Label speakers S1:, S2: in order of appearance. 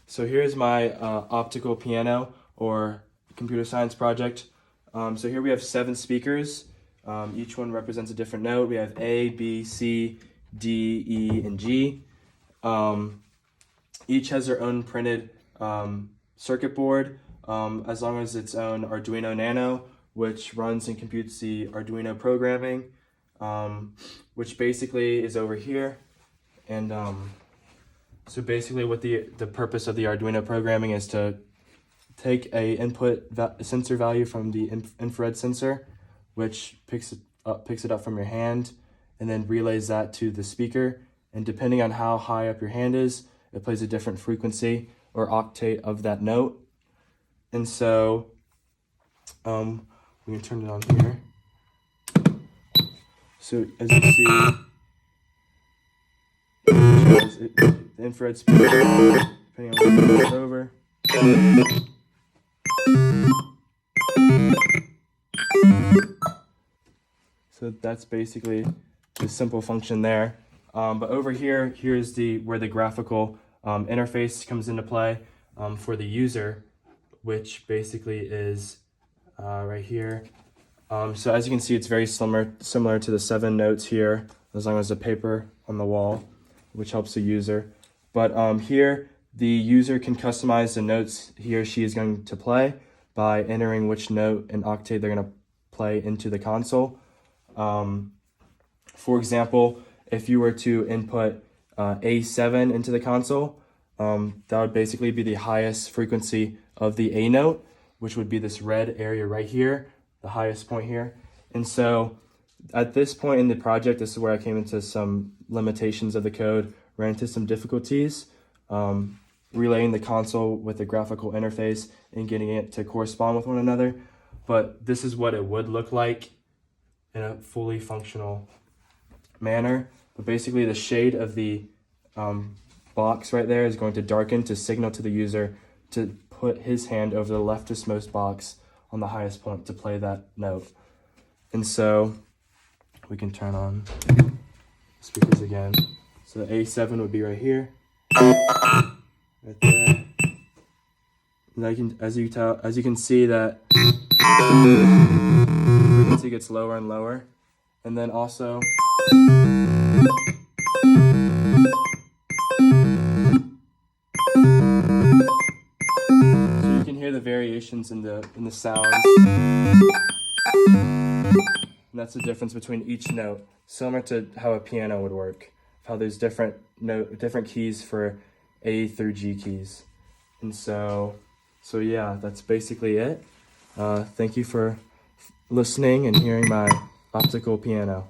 S1: So here's my optical piano or computer science project. So here we have 7 speakers. Each one represents a different note. We have A, B, C, D, E, and G. Each has their own printed circuit board, as long as its own Arduino Nano, which runs and computes the Arduino programming, which basically is over here. And so basically what the purpose of the Arduino programming is to take a input sensor value from the infrared sensor, which picks it up from your hand and then relays that to the speaker. And depending on how high up your hand is, it plays a different frequency or octave of that note. And so we can turn it on here. So as you see, the infrared speaker, depending on what it's over. So that's basically the simple function there. But over here, here's where the graphical interface comes into play for the user, which basically is right here. So as you can see, it's very similar to the 7 notes here, as long as the paper on the wall, which helps the user. But here, the user can customize the notes he or she is going to play by entering which note and octave they're going to play into the console. For example, if you were to input A7 into the console, that would basically be the highest frequency of the A note, which would be this red area right here, the highest point here. And so at this point in the project, this is where I came into some limitations of the code, ran into some difficulties, relaying the console with the graphical interface and getting it to correspond with one another. But this is what it would look like in a fully functional manner. But basically the shade of the box right there is going to darken to signal to the user to put his hand over the leftmost box on the highest point to play that note. And so we can turn on speakers again. So the A7 would be right here, right there. And as you can see that the frequency gets lower and lower. And then also so you can hear the variations in the sounds. And that's the difference between each note, similar to how a piano would work, how there's different keys for A through G keys. And so yeah, that's basically it. Thank you for listening and hearing my optical piano.